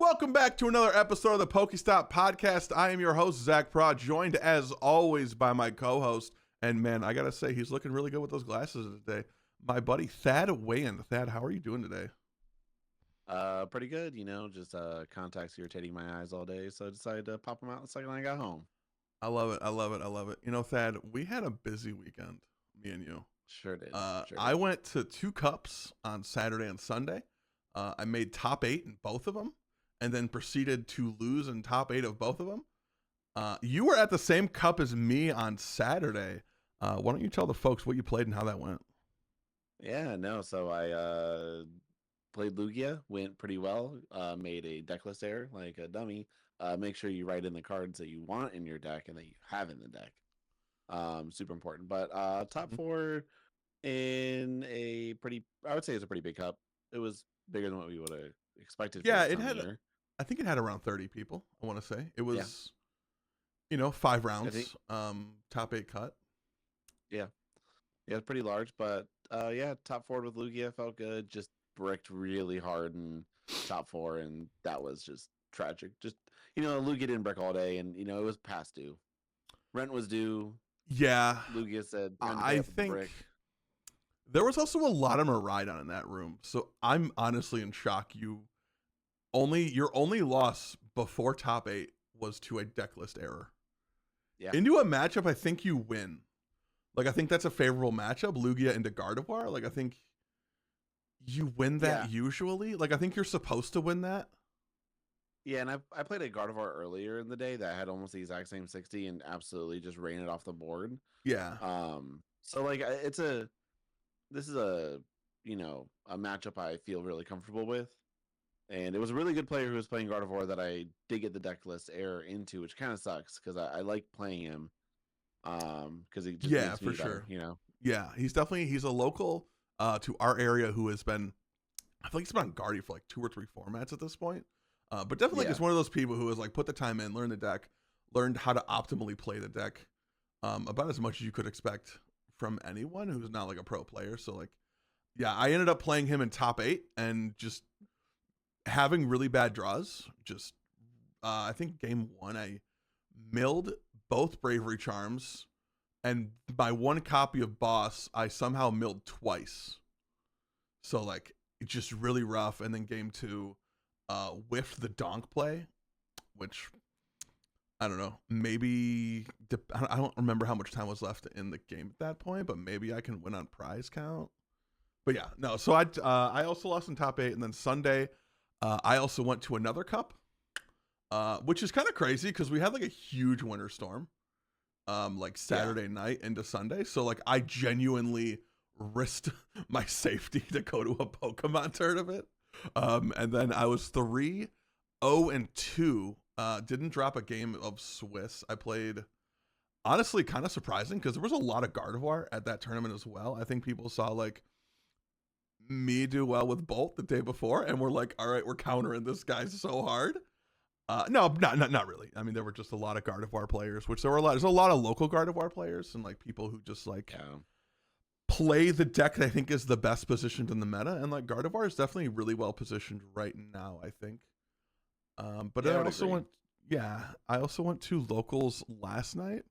Welcome back to another episode of the PokeStop podcast. I am your host, Zach Prod, joined as always by my co-host. And man, I gotta say, he's looking really good with those glasses today. My buddy, Thad Wayand. Thad, how are you doing today? Pretty good, just contacts irritating my eyes all day, so I decided to pop them out the second I got home. I love it. You know, Thad, we had a busy weekend, me and you. Sure did. I went to 2 cups on Saturday and Sunday. I made top 8 in both of them, and then proceeded to lose in top 8 of both of them. You were at the same cup as me on Saturday. Why don't you tell the folks what you played and how that went? Yeah, no, so I played Lugia, went pretty well, made a deck list error like a dummy. Make sure you write in the cards that you want in your deck and that you have in the deck. Super important. But top 4 in a pretty, I would say it's a pretty big cup. It was bigger than what we would have expected. Yeah, I think it had around 30 people, I want to say. It was, 5 rounds, top 8 cut. Yeah, it's pretty large, but top 4 with Lugia felt good. Just bricked really hard in top 4, and that was just tragic. Just, Lugia didn't brick all day, and, it was past due. Rent was due. Yeah. Lugia said, I think there was also a lot of Miraidon in that room, so I'm honestly in shock. Your only loss before top 8 was to a deck list error. Yeah. Into a matchup, I think you win. Like, I think that's a favorable matchup, Lugia into Gardevoir. Like, I think you win that usually. Like, I think you're supposed to win that. Yeah, and I played a Gardevoir earlier in the day that had almost the exact same 60 and absolutely just ran it off the board. Yeah. So, like, this is a matchup I feel really comfortable with. And it was a really good player who was playing Gardevoir that I did get the deck list error into, which kind of sucks because I like playing him. Because he just makes me better, Yeah, he's a local to our area who has been, I feel like he's been on Guardy for like 2 or 3 formats at this point. But definitely is one of those people who has like put the time in, learned the deck, learned how to optimally play the deck, about as much as you could expect from anyone who's not like a pro player. So like, yeah, I ended up playing him in top 8 and just having really bad draws. Just I think game 1 I milled both Bravery Charms, and my 1 copy of Boss I somehow milled twice. So like it's just really rough. And then game 2 whiffed the donk play, which I don't know, maybe I don't remember how much time was left in the game at that point, but maybe I can win on prize count. But yeah, no, so I also lost in top 8. And then Sunday I also went to another cup, which is kind of crazy because we had like a huge winter storm like Saturday night into Sunday. So like I genuinely risked my safety to go to a Pokemon tournament. And then I was 3-0-2. Didn't drop a game of Swiss. I played, honestly, kind of surprising because there was a lot of Gardevoir at that tournament as well. I think people saw like me do well with Bolt the day before, and we're like, all right, we're countering this guy so hard. No, not really. I mean, there were just a lot of Gardevoir players, which there's a lot of local Gardevoir players and like people who just like play the deck that I think is the best positioned in the meta, and like Gardevoir is definitely really well positioned right now, I think. But I also went to locals last night.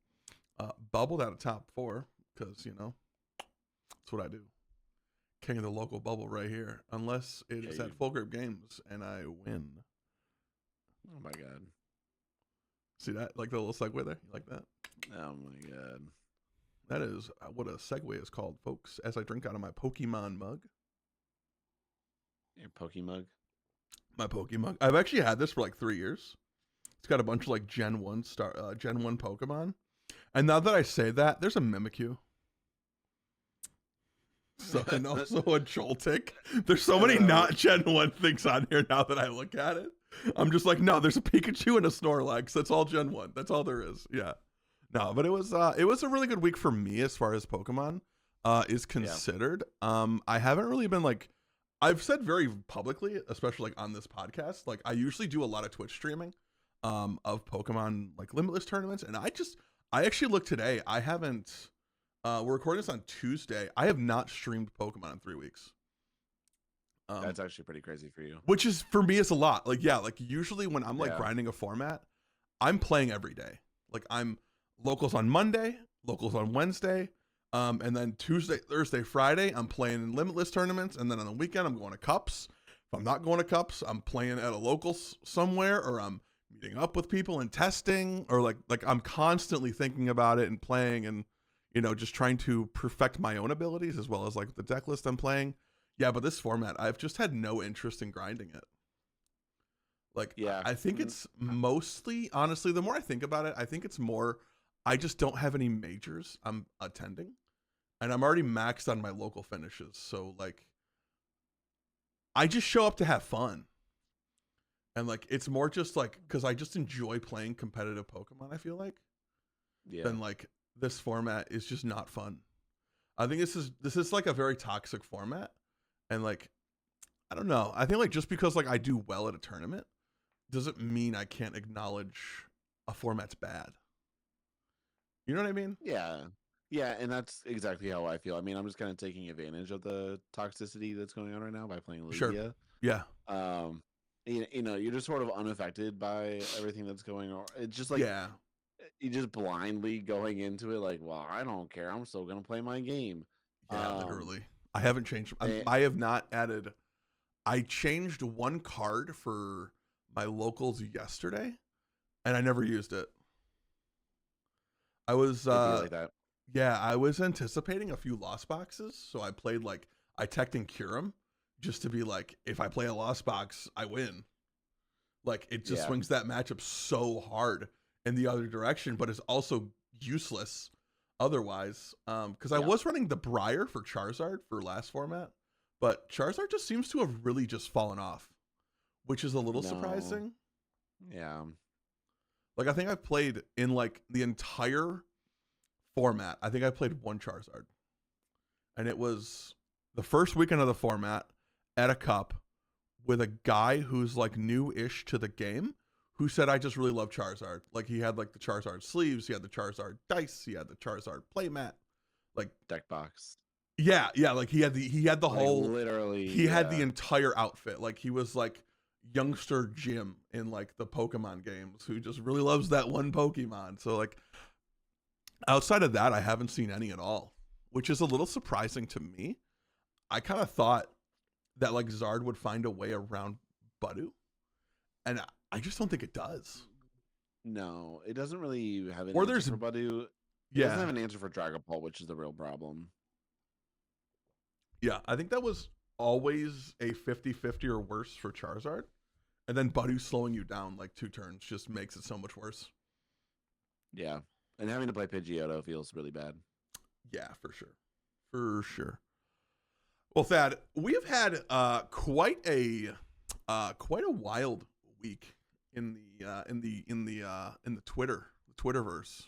Bubbled out of top 4 because that's what I do. King of the local bubble right here, unless it is at Full Grip Games and I win. Oh my god! See that? Like the little segue there? You like that? Oh my god! That is what a segue is called, folks. As I drink out of my Pokemon mug. Your Pokemug? My Pokemon. I've actually had this for like 3 years. It's got a bunch of like Gen 1 Pokemon. And now that I say that, there's a Mimikyu. So, and also a Joltik. There's so many not Gen 1 things on here now that I look at it. I'm just like, no, there's a Pikachu and a Snorlax. That's all Gen 1. That's all there is. Yeah. No, but it was a really good week for me as far as Pokemon is considered. I haven't really been like, I've said very publicly, especially like on this podcast, like I usually do a lot of Twitch streaming of Pokemon like Limitless tournaments. And I actually looked today. I haven't, we're recording this on Tuesday. I have not streamed Pokemon in 3 weeks. That's actually pretty crazy for you. Which is for me is a lot. Like yeah, like usually when I'm like Yeah. grinding a format, I'm playing every day. Like I'm locals on Monday, locals on Wednesday, and then Tuesday, Thursday, Friday, I'm playing in limitless tournaments, and then on the weekend I'm going to cups. If I'm not going to cups, I'm playing at a local somewhere, or I'm meeting up with people and testing, or like I'm constantly thinking about it and playing, and just trying to perfect my own abilities as well as like the deck list I'm playing. Yeah, but this format, I've just had no interest in grinding it. Like, Yeah. I think it's mostly, honestly, the more I think about it, I think it's more, I just don't have any majors I'm attending. And I'm already maxed on my local finishes. So, like, I just show up to have fun. And, like, it's more just, like, because I just enjoy playing competitive Pokemon, I feel like. Yeah. Then, like, this format is just not fun. I think this is like, a very toxic format. And, like, I don't know. I think, like, just because, like, I do well at a tournament doesn't mean I can't acknowledge a format's bad. You know what I mean? Yeah. Yeah, and that's exactly how I feel. I mean, I'm just kind of taking advantage of the toxicity that's going on right now by playing Sure. Lugia. Yeah. You're just sort of unaffected by everything that's going on. It's just like Yeah. you just blindly going into it like, well, I don't care. I'm still gonna play my game. Yeah, literally. I haven't changed. And, I have not added. I changed one card for my locals yesterday, and I never used it. I was like that. yeah, I was anticipating a few lost boxes, so I played like I teched and cure 'em just to be like, if I play a lost box, I win. Like it just swings that matchup so hard in the other direction, but it's also useless otherwise. Because I was running the Briar for Charizard for last format, but Charizard just seems to have really just fallen off, which is a little surprising. Yeah. Like I think I've played in like the entire format. I think I played one Charizard, and it was the first weekend of the format at a cup with a guy who's like new-ish to the game who said, I just really love Charizard. Like he had like the Charizard sleeves, he had the Charizard dice, he had the Charizard playmat, like deck box. Yeah, like he had the like, whole literally he had the entire outfit. Like he was like youngster Jim in like the Pokemon games who just really loves that one Pokemon. So like outside of that, I haven't seen any at all, which is a little surprising to me. I kind of thought that like Zard would find a way around Budu, and I just don't think it does. No, it doesn't really have an Or answer there's for Budu. It doesn't have an answer for Dragapult, which is the real problem. Yeah, I think that was always a 50-50 or worse for Charizard. And then Budu slowing you down like 2 turns just makes it so much worse. Yeah. And having to play Pidgeotto feels really bad. Yeah, for sure. For sure. Well, Thad, we've had quite a wild week in the Twitterverse.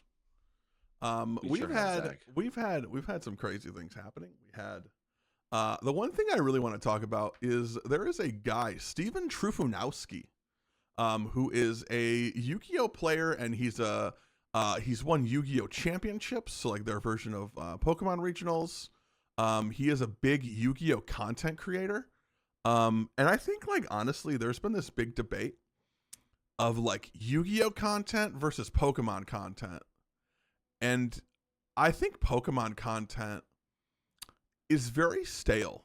We've had some crazy things happening. We had the one thing I really want to talk about is there is a guy, Steven Trufunowski, who is a Yu-Gi-Oh player, and he's won Yu-Gi-Oh championships, so like their version of Pokemon regionals. He is a big Yu-Gi-Oh content creator. And I think like honestly, there's been this big debate of like Yu-Gi-Oh content versus Pokemon content. And I think Pokemon content is very stale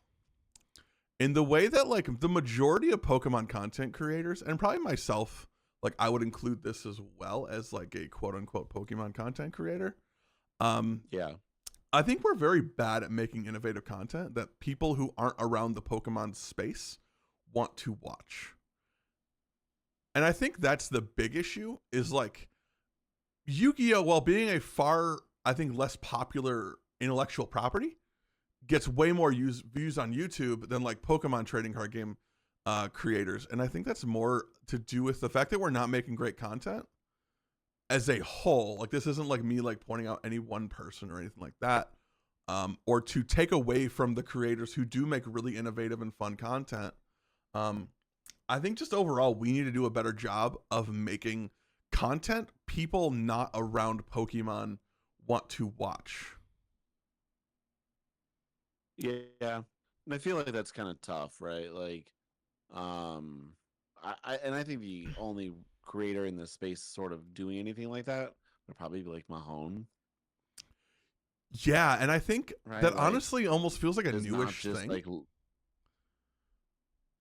in the way that like the majority of Pokemon content creators, and probably myself, like I would include this as well as like a quote unquote Pokemon content creator. I think we're very bad at making innovative content that people who aren't around the Pokemon space want to watch. And I think that's the big issue is like Yu-Gi-Oh, while being a far, I think, less popular intellectual property, gets way more views on YouTube than like Pokemon trading card game creators. And I think that's more to do with the fact that we're not making great content as a whole. Like this isn't like me like pointing out any one person or anything like that, or to take away from the creators who do make really innovative and fun content. I think just overall we need to do a better job of making content people not around Pokemon want to watch. Yeah. And I feel like that's kind of tough, right? Like, um, I think the only creator in this space sort of doing anything like that would probably be like Mahone, Yeah, and I think right? that Like, honestly almost feels like a just not newish just thing. like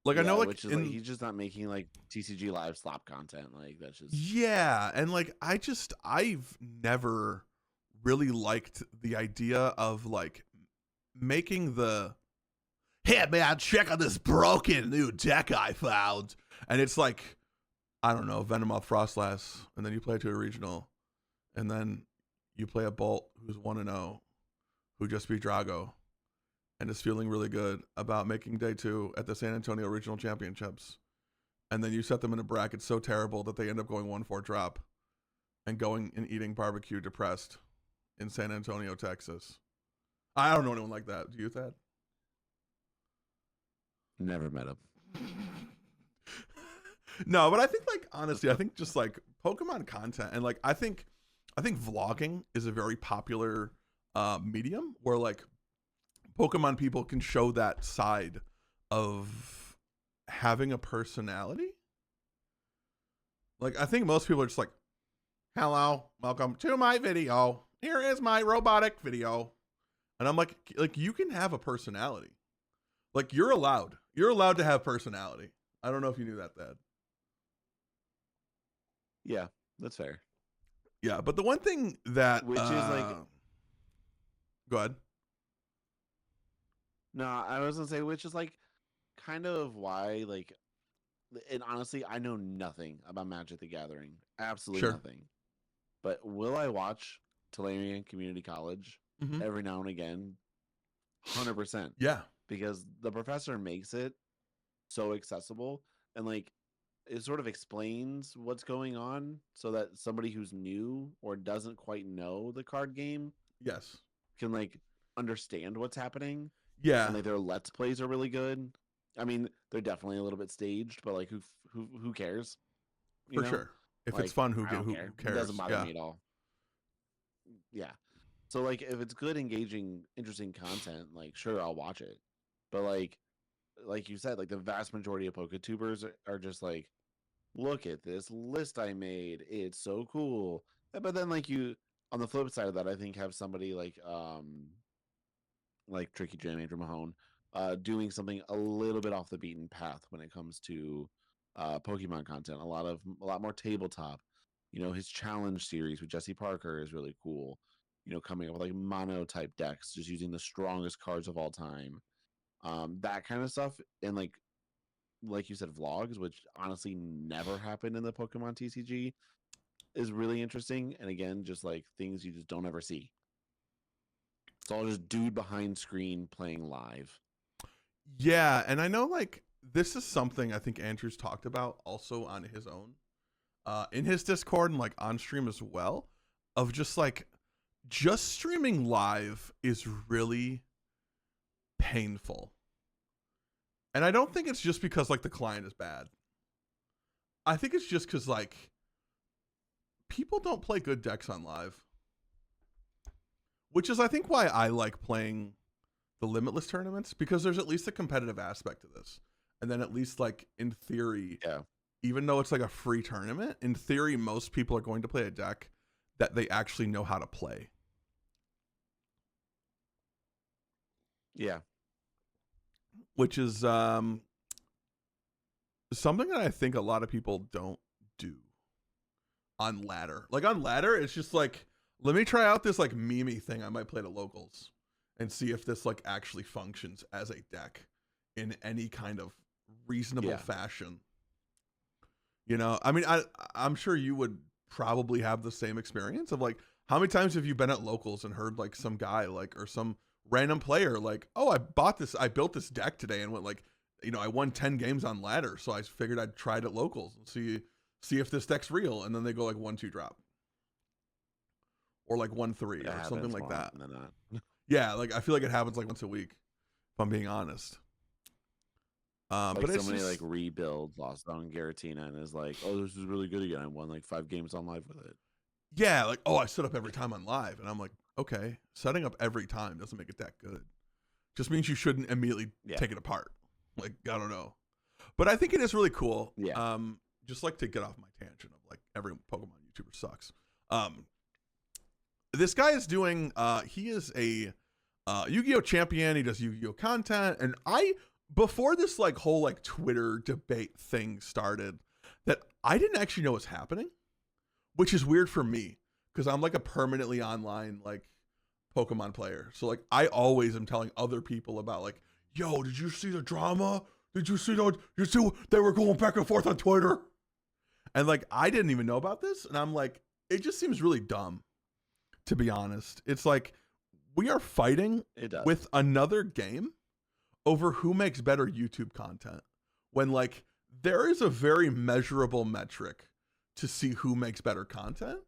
Like I know yeah, like which is like in he's just not making like TCG live slop content. Like that's just yeah, and like I've never really liked the idea of like making the hey man, check out this broken new deck I found. And it's like, I don't know, Venomoth Frostlass, and then you play it to a regional, and then you play a Bolt who's 1-0, who just beat Drago, and is feeling really good about making day 2 at the San Antonio Regional Championships. And then you set them in a bracket so terrible that they end up going 1-4 drop and going and eating barbecue depressed in San Antonio, Texas. I don't know anyone like that. Do you, Thad? never met him. No, but I think like honestly, I think just like Pokemon content and like I think vlogging is a very popular medium where like Pokemon people can show that side of having a personality. Like I think most people are just like, "Hello, welcome to my video. Here is my robotic video." And I'm like you can have a personality. Like you're allowed. You're allowed to have personality. I don't know if you knew that, Thad. Yeah, that's fair. Yeah, but the one thing that Which is like go ahead. no, I was gonna say which is like kind of why like and honestly I know nothing about Magic the Gathering. Absolutely Sure. nothing. But will I watch Talarian Community College Mm-hmm. every now and again? 100%. Yeah. Because the professor makes it so accessible and like it sort of explains what's going on so that somebody who's new or doesn't quite know the card game Yes. can like understand what's happening. Yeah. And like their let's plays are really good. I mean, they're definitely a little bit staged, but like who cares? You For know? sure. If Like it's fun, I don't who care. It cares? doesn't bother Yeah. me at all. Yeah. So like if it's good, engaging, interesting content, like sure I'll watch it. But like you said, like the vast majority of PokeTubers are just like, look at this list I made. It's so cool. But then like you on the flip side of that, I think have somebody like Tricky Jam, Andrew Mahone, doing something a little bit off the beaten path when it comes to Pokemon content. A lot more tabletop. You know, his challenge series with Jesse Parker is really cool. You know, coming up with like mono type decks, just using the strongest cards of all time. That kind of stuff, and like you said, vlogs, which honestly never happened in the Pokemon TCG, is really interesting. And again, just like things you just don't ever see. It's all just dude behind screen playing live. Yeah, and I know like this is something I think Andrew's talked about also on his own. In his Discord and like on stream as well, of just streaming live is really painful. And I don't think it's just because like the client is bad. I think it's just because like people don't play good decks on live. Which is I think why I like playing the limitless tournaments, because there's at least a competitive aspect to this. And then at least like in theory, Yeah. even though it's like a free tournament, in theory most people are going to play a deck that they actually know how to play. Yeah. Which is something that I think a lot of people don't do on ladder. Like on ladder, it's just like, let me try out this like meme thing I might play to locals and see if this like actually functions as a deck in any kind of reasonable fashion. You know, I mean, I'm sure you would probably have the same experience of like, how many times have you been at locals and heard like some guy like, or some random player like, oh, I built this deck today and went like, you know, I won 10 games on ladder, so I figured I'd try it at locals and see if this deck's real, and then they go like 1-2 drop. Or like 1-3 or something like that. Yeah, like I feel like it happens like once a week, if I'm being honest. Like but somebody like rebuilds lost on Giratina and is like, oh, this is really good again. I won like 5 games on live with it. Yeah, like, oh, I set up every time on live, and I'm like, okay, setting up every time doesn't make a deck good. just means you shouldn't immediately Yeah. take it apart. Like, I don't know. But I think it is really cool. Yeah. Just like to get off my tangent of like every Pokemon YouTuber sucks. This guy is doing, he is a Yu-Gi-Oh champion. He does Yu-Gi-Oh content. And before this like whole like Twitter debate thing started, that I didn't actually know what's happening, which is weird for me because I'm like a permanently online like Pokemon player. So like I always am telling other people about like, yo, did you see the drama? Did you see they were going back and forth on Twitter? And like I didn't even know about this. And I'm like, it just seems really dumb, to be honest. It's like we are fighting with another game over who makes better YouTube content when like there is a very measurable metric to see who makes better content.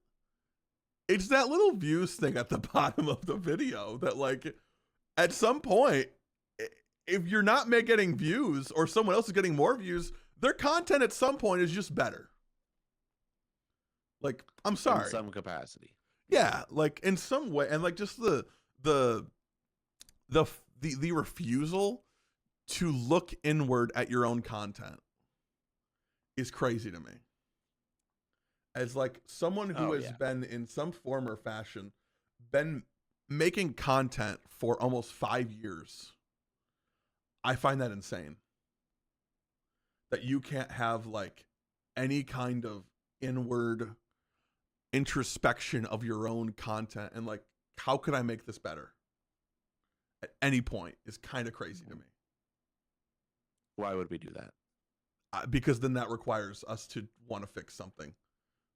It's that little views thing at the bottom of the video that like at some point, if you're not getting views or someone else is getting more views, their content at some point is just better. Like, I'm sorry. In some capacity. Yeah, like in some way, and like just the refusal to look inward at your own content is crazy to me. As like someone who has been in some form or fashion been making content for almost 5 years, I find that insane. That you can't have like any kind of inward introspection of your own content and like, how could I make this better at any point is kind of crazy to me. Why would we do that? Because then that requires us to want to fix something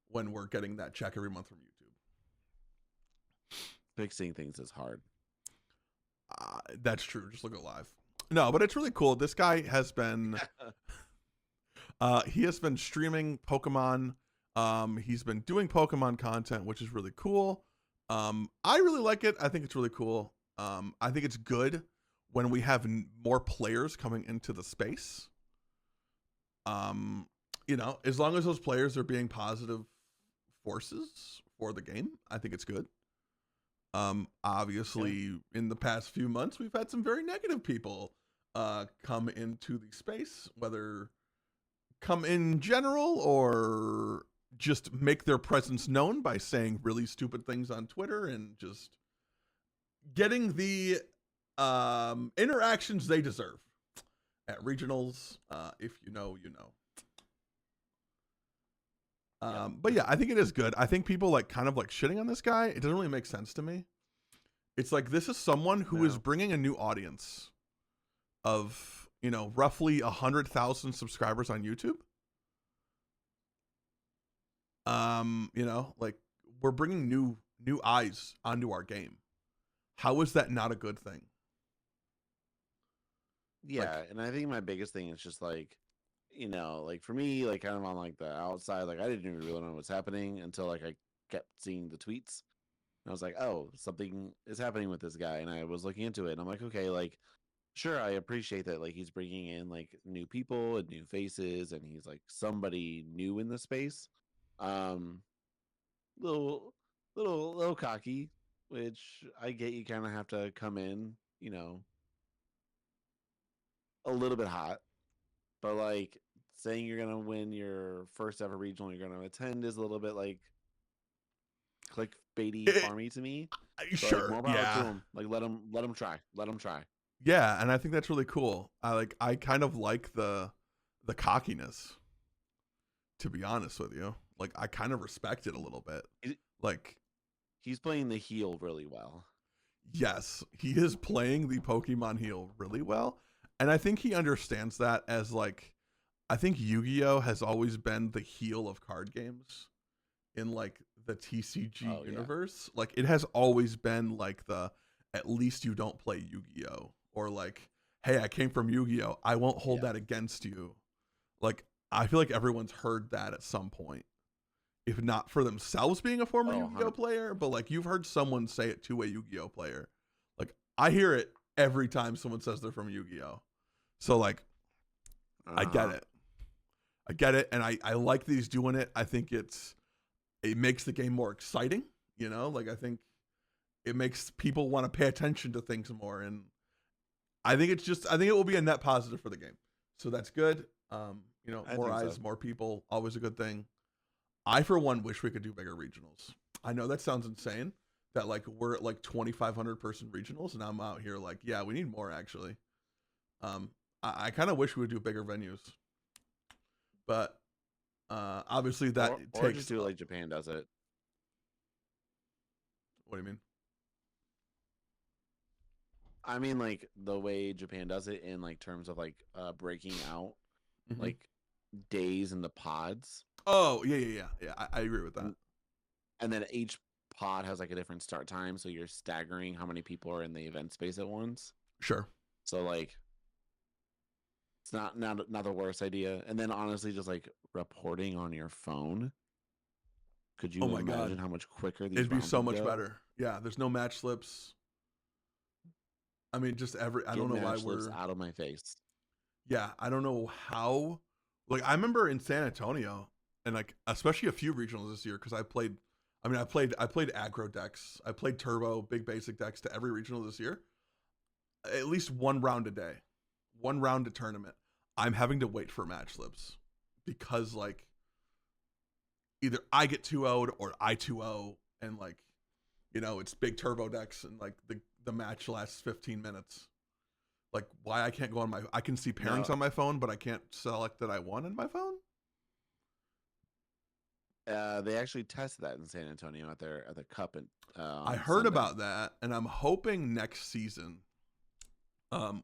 when we're getting that check every month from YouTube. Fixing things is hard. That's true. Just look at live. No, but it's really cool. This guy has been he has been streaming Pokemon. He's been doing Pokemon content, which is really cool. I really like it. I think it's really cool. I think it's good when we have more players coming into the space. You know, as long as those players are being positive forces for the game, I think it's good. Obviously, in the past few months, we've had some very negative people come into the space, whether come in general or just make their presence known by saying really stupid things on Twitter and just getting the interactions they deserve at regionals. If you know, you know. But yeah, I think it is good. I think people like kind of like shitting on this guy. It doesn't really make sense to me. It's like, this is someone who is bringing a new audience of, you know, roughly 100,000 subscribers on YouTube. You know, like we're bringing new eyes onto our game. How is that not a good thing? Yeah, and I think my biggest thing is just like, you know, like for me, like kind of on like the outside, like I didn't even really know what's happening until like I kept seeing the tweets. And I was like, oh, something is happening with this guy. And I was looking into it and I'm like, okay, like, sure, I appreciate that. Like he's bringing in like new people and new faces and he's like somebody new in the space. Little cocky, which I get. You kind of have to come in, you know, a little bit hot, but like saying you're gonna win your first ever regional you're gonna attend is a little bit like clickbaity farmy to me. Sure, like, more power to him. Like let him try. Yeah, and I think that's really cool. I kind of like the cockiness, to be honest with you. Like I kind of respect it a little bit. Like he's playing the heel really well. Yes, he is playing the Pokemon heel really well. And I think he understands that as like, I think Yu-Gi-Oh has always been the heel of card games in like the TCG universe. Like it has always been like the, at least you don't play Yu-Gi-Oh, or like, hey, I came from Yu-Gi-Oh, I won't hold that against you. Like I feel like everyone's heard that at some point, if not for themselves being a former Yu-Gi-Oh player, but like you've heard someone say it to a Yu-Gi-Oh player. Like I hear it every time someone says they're from Yu-Gi-Oh. So like, I get it. And I like that he's doing it. I think it makes the game more exciting, you know, like I think it makes people want to pay attention to things more. And I think it will be a net positive for the game. So that's good. More eyes, So. more people, always a good thing. I, for one, wish we could do bigger regionals. I know that sounds insane that like we're at like 2,500 person regionals and I'm out here like, yeah, we need more actually. I kind of wish we would do bigger venues, but obviously that or takes. just do it like Japan does it. What do you mean? I mean, like the way Japan does it in like terms of like breaking out like days into pods. Oh yeah. I agree with that. And then each pod has like a different start time, so you're staggering how many people are in the event space at once. Sure. So like, it's not the worst idea. And then honestly, just like reporting on your phone. Could you imagine how much quicker these? It'd be so much better. Yeah, there's no match slips. I mean, just I don't know why we're out of my face. Yeah, I don't know how. Like, I remember in San Antonio, and like especially a few regionals this year, because I played aggro decks, I played turbo, big basic decks to every regional this year. At least one round a day, one round a tournament. I'm having to wait for match slips because like either I get 2-0'd or I 2-0, and like it's big turbo decks, and like the match lasts 15 minutes. Like, why I can't go on I can see pairings on my phone, but I can't select that I won on my phone? They actually tested that in San Antonio at the Cup. And I heard about that, and I'm hoping next season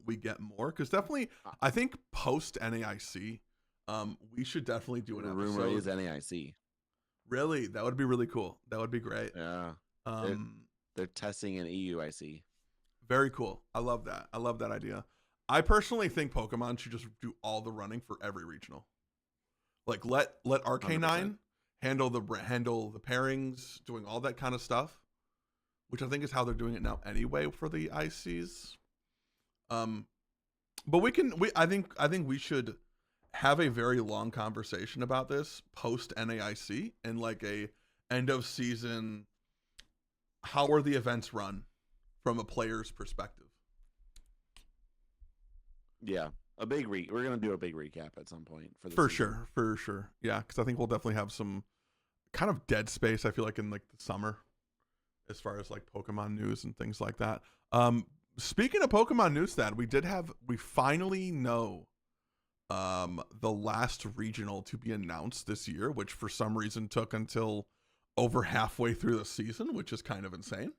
we get more. Because definitely, I think post NAIC, we should definitely do an episode. Rumor is NAIC. Really? That would be really cool. That would be great. Yeah. They're testing an EUIC. Very cool. I love that. I love that idea. I personally think Pokemon should just do all the running for every regional. Like let RK9 handle the pairings, doing all that kind of stuff, which I think is how they're doing it now anyway for the ICs. But I think we should have a very long conversation about this post NAIC and like a end of season. How are the events run from a player's perspective? Yeah, we're gonna do a big recap at some point for sure. Yeah, because I think we'll definitely have some kind of dead space. I feel like in like the summer, as far as like Pokemon news and things like that. Speaking of Pokemon news, we finally know the last regional to be announced this year, which for some reason took until over halfway through the season, which is kind of insane.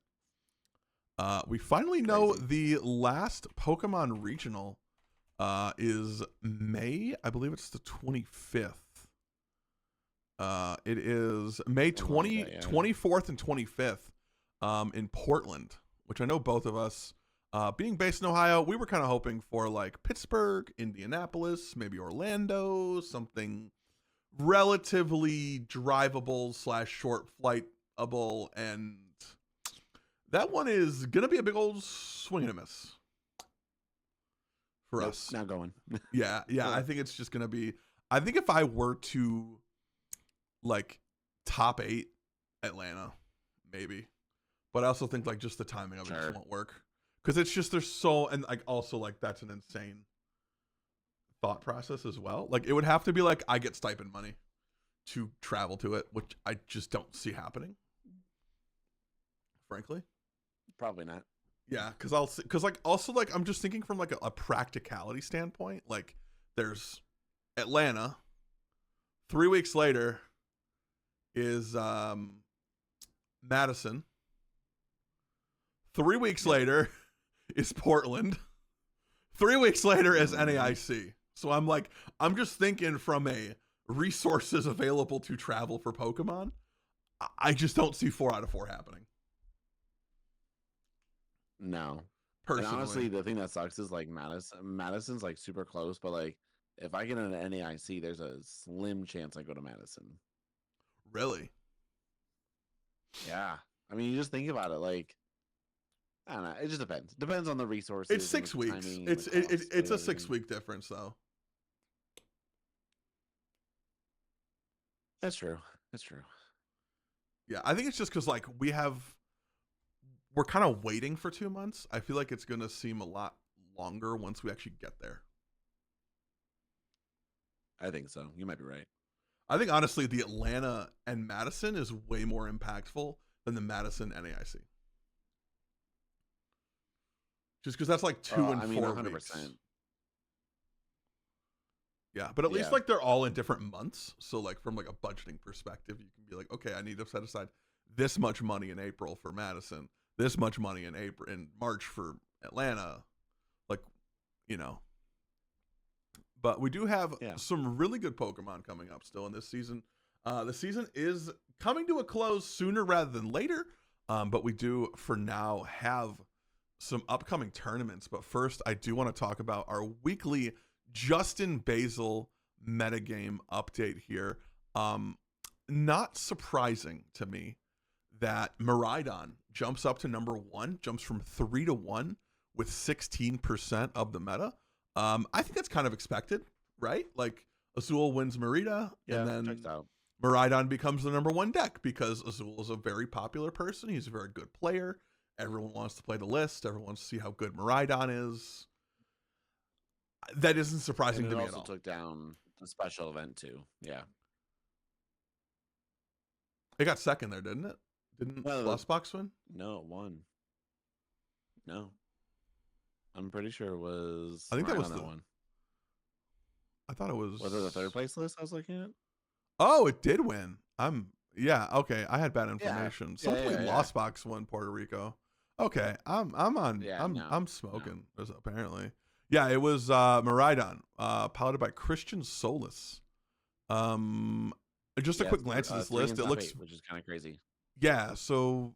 We finally know the last Pokemon regional is May. I believe it's the 25th. It is May 24th and 25th in Portland, which I know both of us, being based in Ohio, we were kind of hoping for like Pittsburgh, Indianapolis, maybe Orlando, something relatively drivable / short flightable, and that one is going to be a big old swing and a miss for us. Not going. Yeah. I think it's just going to be, I think if I were to like top 8 Atlanta, maybe. But I also think like just the timing of it just won't work. Because it's just, there's so, and like also like that's an insane thought process as well. Like it would have to be like I get stipend money to travel to it, which I just don't see happening. Frankly. Probably not. Yeah, because like also like I'm just thinking from like a practicality standpoint. Like there's Atlanta. 3 weeks later is Madison. 3 weeks later is Portland. 3 weeks later is NAIC. So I'm just thinking from a resources available to travel for Pokemon. I just don't see 4 out of 4 happening. No. Personally. And honestly, the thing that sucks is like Madison's like super close, but like if I get an NAIC, there's a slim chance I go to Madison. Really? Yeah. I mean, you just think about it, like I don't know. It just depends. Depends on the resources. It's 6 weeks. Timing, it's a 6 week difference though. That's true. Yeah, I think it's just because like we're kind of waiting for 2 months. I feel like it's gonna seem a lot longer once we actually get there. I think so. You might be right. I think honestly the Atlanta and Madison is way more impactful than the Madison NAIC. Just because that's like 2 and 4 100%. weeks. Yeah, but at least like they're all in different months. So like from like a budgeting perspective, you can be like, okay, I need to set aside this much money in April for Madison, this much money in March for Atlanta, like, you know. But we do have some really good Pokemon coming up still in this season. The season is coming to a close sooner rather than later, but we do for now have some upcoming tournaments. But first, I do want to talk about our weekly Justin Basil metagame update here. Not surprising to me that Miraidon jumps up to number 1, jumps from 3 to 1 with 16% of the meta. I think that's kind of expected, right? Like Azul wins Merida, and then Miraidon becomes the number 1 deck because Azul is a very popular person. He's a very good player. Everyone wants to play the list. Everyone wants to see how good Miraidon is. That isn't surprising to me at all. It also took down the special event too. Yeah. It got second there, didn't it? Didn't Lost Box win? No, it won. No. I'm pretty sure it was. I think that was that one. I thought it was. Was it the third place list I was looking at? Oh, it did win. Okay. I had bad information. Lost Box won Puerto Rico. Okay, I'm on. Yeah, I'm smoking. Apparently, yeah. It was Miraidon, piloted by Christian Solis. Just a quick glance at this list. It looks, 8, which is kind of crazy. Yeah. So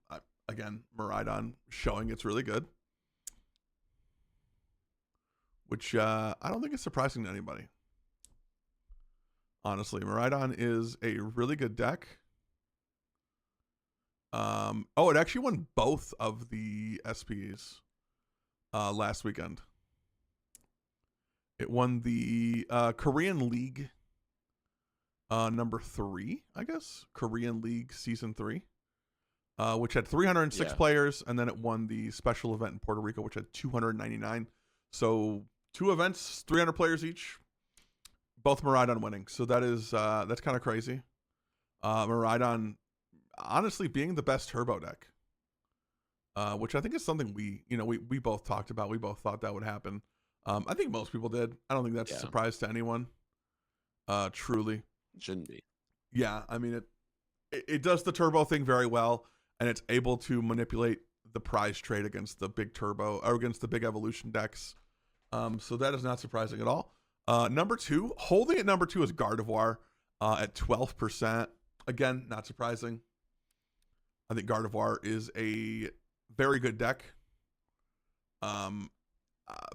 again, Miraidon showing it's really good. Which I don't think is surprising to anybody. Honestly, Miraidon is a really good deck. It actually won both of the SPs last weekend. It won the Korean League number 3, I guess. Korean League Season 3, which had 306 players, and then it won the special event in Puerto Rico, which had 299. So 2 events, 300 players each, both Miraidon winning. So that's kind of crazy. Miraidon honestly being the best turbo deck, which I think is something we both talked about. We both thought that would happen. I think most people did. I don't think that's a surprise to anyone. Truly. It shouldn't be. Yeah, I mean it does the turbo thing very well, and it's able to manipulate the prize trade against the big turbo or against the big evolution decks. So that is not surprising at all. Number 2, holding at number 2 is Gardevoir at 12%. Again, not surprising. I think Gardevoir is a very good deck.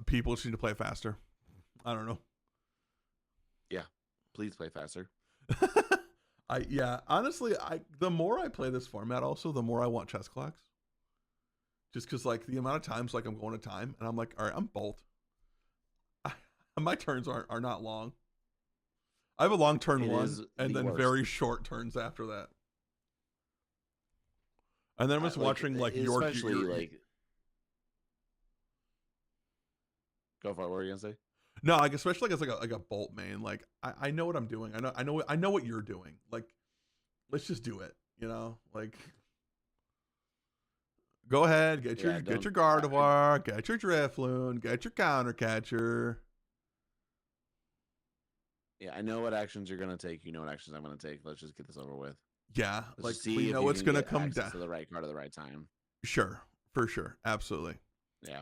People just need to play faster. I don't know. Yeah, please play faster. Honestly, the more I play this format, also the more I want chess clocks. Just because like the amount of times like I'm going to time and I'm like, all right, I'm bolt. My turns are not long. I have a long turn 1 and then very short turns after that. And then I'm just watching like your like. Go for it. What were you gonna say? No, like especially like as like a bolt main. Like I know what I'm doing. I know what you're doing. Like, let's just do it. You know, like. Go ahead, get your Gardevoir, get your Drifloon, get your Counter Catcher. Yeah, I know what actions you're gonna take. You know what actions I'm gonna take. Let's just get this over with. Yeah, like we know it's gonna come down to the right card at the right time. Sure, for sure, absolutely. Yeah.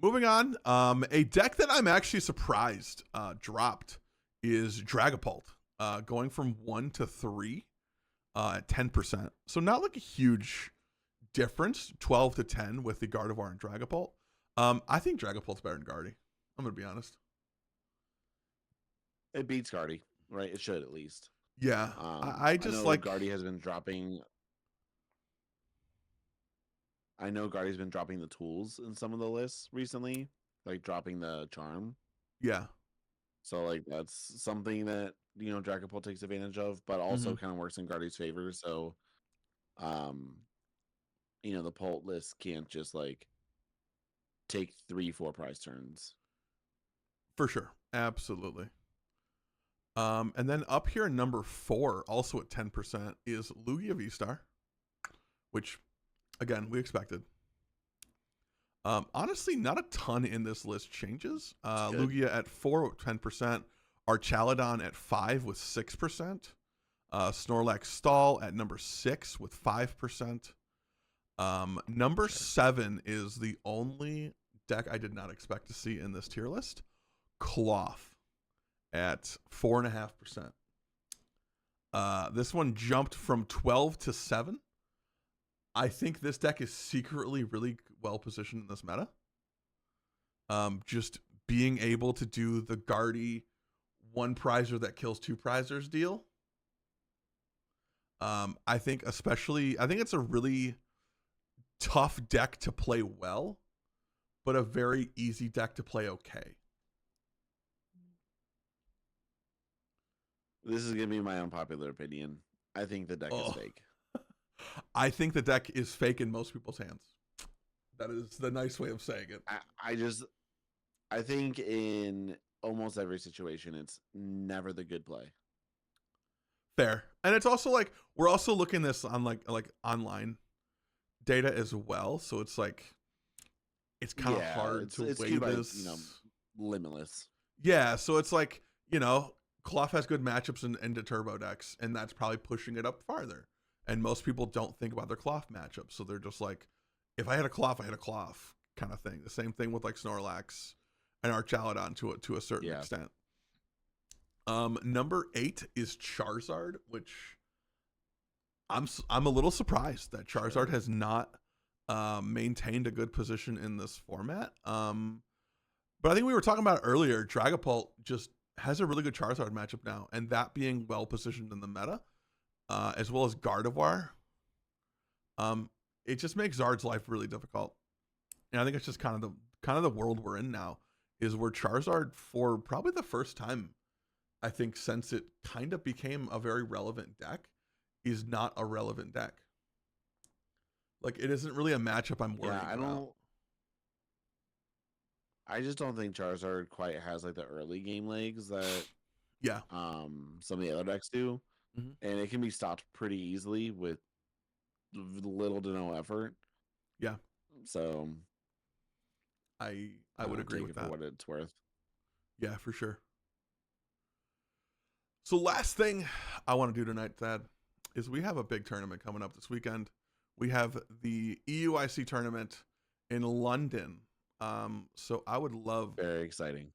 Moving on, a deck that I'm actually surprised dropped is Dragapult, going from 1 to 3 at 10%. So not like a huge difference, 12 to 10 with the Gardevoir and Dragapult. I think Dragapult's better than Gardy. I'm gonna be honest. It beats Gardy, right? It should at least. Yeah, I just like Gardy has been dropping. I know Gardy's been dropping the tools in some of the lists recently, like dropping the charm. Yeah. So like that's something that Dragapult takes advantage of, but also kind of works in Gardy's favor. So, the Pult list can't just like take 3-4 prize turns. For sure. Absolutely. And then up here, number 4, also at 10%, is Lugia V-Star, which, again, we expected. Honestly, not a ton in this list changes. Lugia at 4 with 10%. Archaludon at 5 with 6%. Snorlax Stall at number 6 with 5%. Number 7 is the only deck I did not expect to see in this tier list. Cloth at 4.5%. This one jumped from 12 to 7. I think this deck is secretly really well positioned in this meta. Just being able to do the Guardy 1 prizer that kills 2 prizers deal. I think it's a really tough deck to play well, but a very easy deck to play okay. This is going to be my unpopular opinion. I think the deck is fake. I think the deck is fake in most people's hands. That is the nice way of saying it. I think in almost every situation, it's never the good play. Fair. And it's also like, we're also looking this on like online data as well. So it's like, it's kind of hard to weigh this. Limitless. Yeah. So it's like, Cloth has good matchups in the turbo decks, and that's probably pushing it up farther. And most people don't think about their Cloth matchups. So they're just like, if I had a Cloth, I had a Cloth kind of thing. The same thing with like Snorlax and Archaludon to a certain extent. Number 8 is Charizard, which I'm a little surprised that Charizard has not maintained a good position in this format. But I think we were talking about it earlier. Dragapult just has a really good Charizard matchup now, and that being well positioned in the meta, as well as Gardevoir, it just makes Zard's life really difficult. And I think it's just kind of the world we're in now, is where Charizard, for probably the first time, I think since it kind of became a very relevant deck, is not a relevant deck. Like, it isn't really a matchup I'm worried about. I just don't think Charizard quite has like the early game legs that some of the other decks do. Mm-hmm. And it can be stopped pretty easily with little to no effort. Yeah. So I would agree with that. For what it's worth. Yeah, for sure. So last thing I want to do tonight, Thad, is we have a big tournament coming up this weekend. We have the EUIC tournament in London. So I would love, very exciting,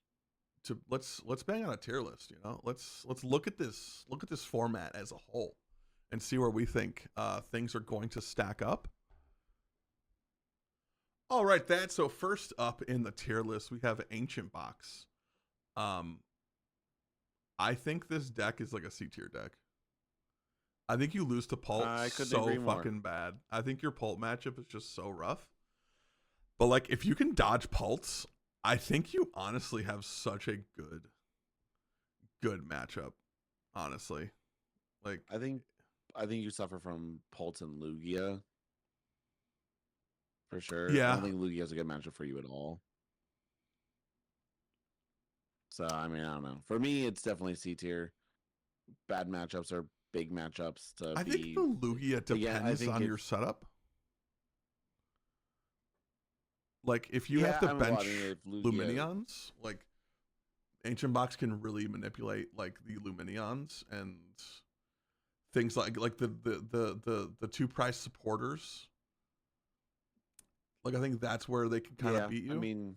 to let's bang on a tier list. Let's look at this format as a whole and see where we think things are going to stack up. All right, Thad. So first up in the tier list, we have Ancient Box. I think this deck is like a C tier deck. I think you lose to Pult so fucking bad. I think your Pult matchup is just so rough. But like, if you can dodge Pults, I think you honestly have such a good matchup. Honestly, like I think you suffer from Pults and Lugia for sure. Yeah, I don't think Lugia is a good matchup for you at all. So I mean, I don't know. For me, it's definitely C tier. Bad matchups are big matchups. I think the Lugia depends on your setup. Like, if you have to bench Lumineons, like, Ancient Box can really manipulate like the Lumineons and things like the 2 price supporters. Like, I think that's where they can kind of beat you. I mean,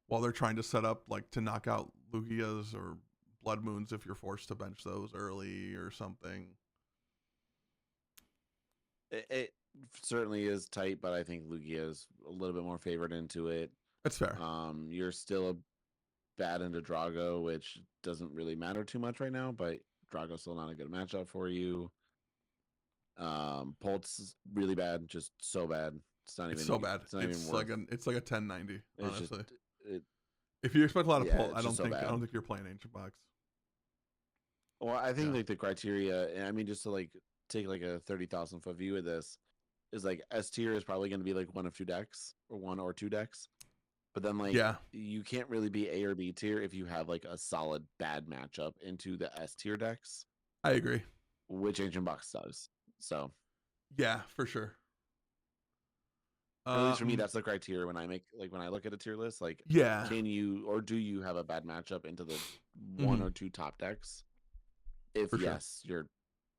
while they're trying to set up like to knock out Lugias or Blood Moons if you're forced to bench those early or something. It certainly is tight, but I think Lugia is a little bit more favored into it. That's fair. You're still bad into Drago, which doesn't really matter too much right now, but Drago's still not a good matchup for you. Pult's is really bad, just so bad. It's not even so bad. It's like a 1090, honestly. Just, if you expect a lot of Pult, I don't think you're playing Ancient Box. Well, I think like the criteria, and I mean, just to like take like a 30,000 foot view of this, is like S tier is probably going to be like one of 2 decks or 1 or 2 decks. But then like Yeah, you can't really be A or B tier if you have like a solid bad matchup into the S tier decks, I agree. which Ancient Box does. So Yeah, for sure. at least for me, that's the criteria when I make when I look at a tier list. Like, Yeah. can you or do you have a bad matchup into the one Mm-hmm. or two top decks? If For sure. yes, you're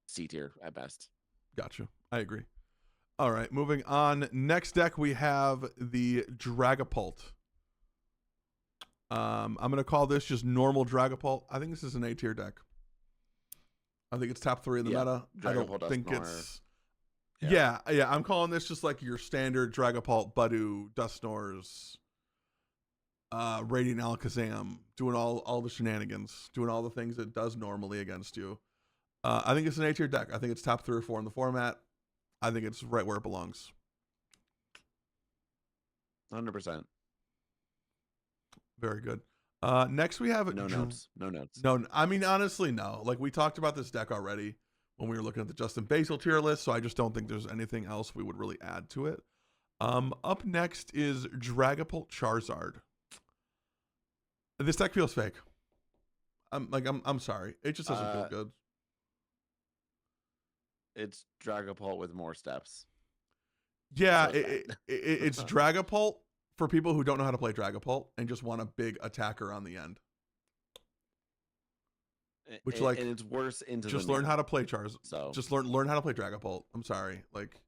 C tier at best. Gotcha. I agree. All right, moving on. Next deck we have the Dragapult. I'm gonna call this just normal Dragapult. I think this is an A tier deck. I think it's top 3 in the meta. I don't Dragapult think Dusknoir. it's. Yeah. I'm calling this just like your standard Dragapult, Budu, Dusknoirs, Radiant Alakazam, doing all the shenanigans, doing all the things it does normally against you. I think it's an A tier deck. I think it's top 3 or 4 in the format. I think it's right where it belongs. 100%. Very good. Next we have no notes. No notes. No, I mean honestly, no. Like we talked about this deck already when we were looking at the Justin Basil tier list, so I just don't think there's anything else we would really add to it. Up next is Dragapult Charizard. This deck feels fake. I'm sorry. It just doesn't feel good. It's Dragapult with more steps. Yeah, it's Dragapult for people who don't know how to play Dragapult and just want a big attacker on the end. Which and it's worse into just learn how to play Charizard. So just learn how to play Dragapult. I'm sorry, like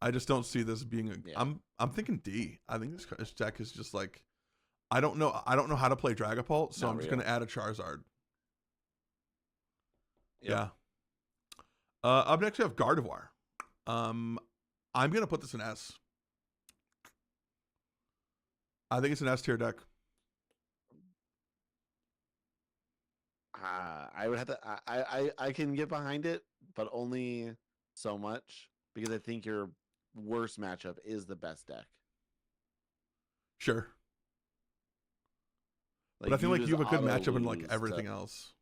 I just don't see this being a. Yeah. I'm thinking D. I think this deck is just like I don't know how to play Dragapult, so I'm just gonna add a Charizard. Yep. Yeah. Up next we have Gardevoir. I'm gonna put this in S. I think it's an S tier deck. I would have to. I can get behind it, but only so much because I think your worst matchup is the best deck. Sure. Like, but I feel like you have a good matchup in like everything else.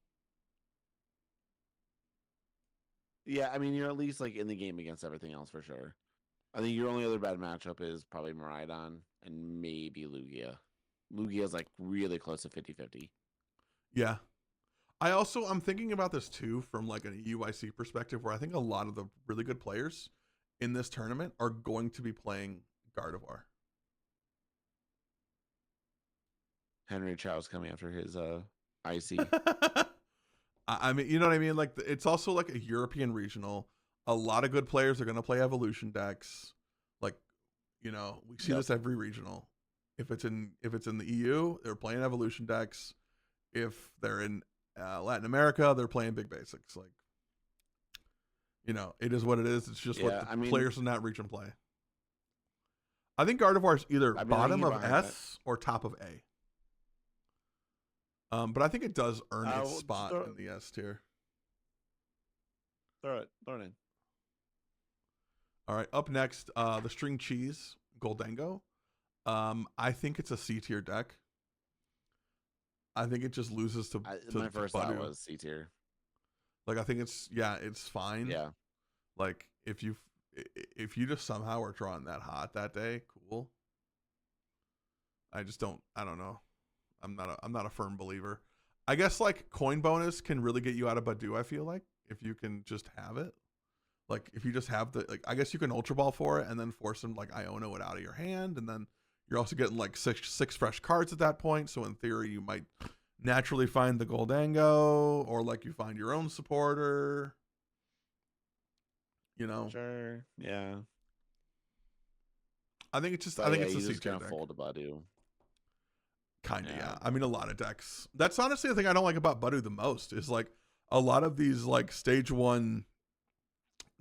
Yeah, I mean you're at least like in the game against everything else for sure. I think your only other bad matchup is probably Miraidon and maybe Lugia. Lugia's like really close to 50-50. Yeah. I'm thinking about this too from like an EUIC perspective where I think a lot of the really good players in this tournament are going to be playing Gardevoir. Henry Chow's coming after his IC. I mean, you know what I mean? Like it's also like a European regional. A lot of good players are going to play evolution decks. Like, you know, we see this every regional. If it's in the EU, they're playing evolution decks. If they're in Latin America, they're playing big basics. Like, you know, it is what it is. It's just what the players in that region play. I think Gardevoir is either bottom of S or top of A. But I think it does earn its spot in the S tier. Throw it in. All right, up next, the String Cheese Goldango. I think it's a C tier deck. I think it just loses to my first thought was C tier. Like I think it's fine. Yeah. Like if you just somehow are drawing that hot that day, cool. I don't know. I'm not a firm believer. I guess like coin bonus can really get you out of Badu, I feel like, if you can just have it. Like if you just have I guess you can Ultra Ball for it and then force them like Iono it out of your hand, and then you're also getting like six fresh cards at that point. So in theory, you might naturally find the Goldango, or like you find your own supporter. You know, sure, yeah. I think it's just I think it's a C tier deck. Fold Badu. Kind of, yeah. I mean, a lot of decks. That's honestly the thing I don't like about Badu the most is like a lot of these like stage 1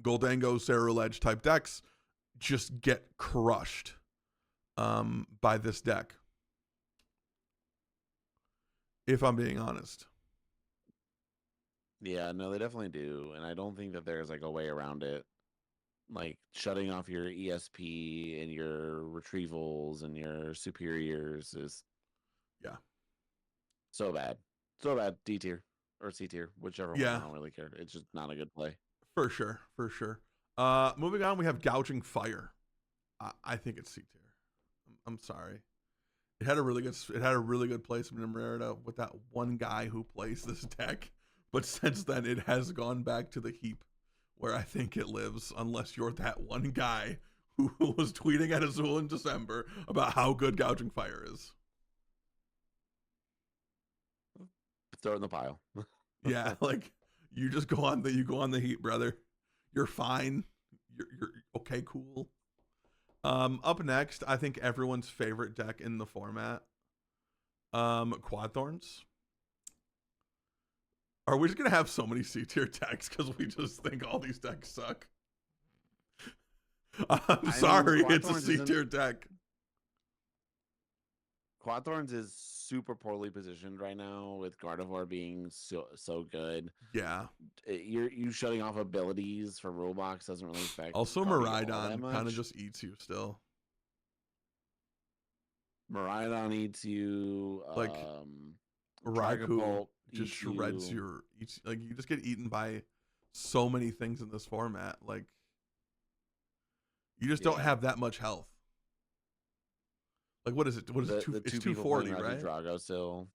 Goldango, Ceruledge type decks just get crushed by this deck. If I'm being honest. Yeah, no, they definitely do. And I don't think that there's like a way around it. Like shutting off your ESP and your retrievals and your superiors is so bad. So bad. D tier or C tier, whichever one. I don't really care. It's just not a good play. For sure. Moving on, we have Gouging Fire. I think it's C tier. I'm sorry. It had a really good placement in Merida with that one guy who plays this deck. But since then, it has gone back to the heap where I think it lives, unless you're that one guy who was tweeting at Azul in December about how good Gouging Fire is. Throw it in the pile. Yeah, like you just go on the heat, brother. You're fine. You're okay, cool. Up next, I think everyone's favorite deck in the format, Quad Thorns. Are we just gonna have so many C tier decks because we just think all these decks suck? I'm sorry, it's a C tier deck. Quad Thorns is super poorly positioned right now with Gardevoir being so good. Yeah. You shutting off abilities for Roblox doesn't really affect. Also, Miraidon kind of just eats you still. Miraidon eats you. Like Raikou just shreds you just get eaten by so many things in this format. Like you just don't have that much health. Like what is it? What is it? It's 240, right? Drago still.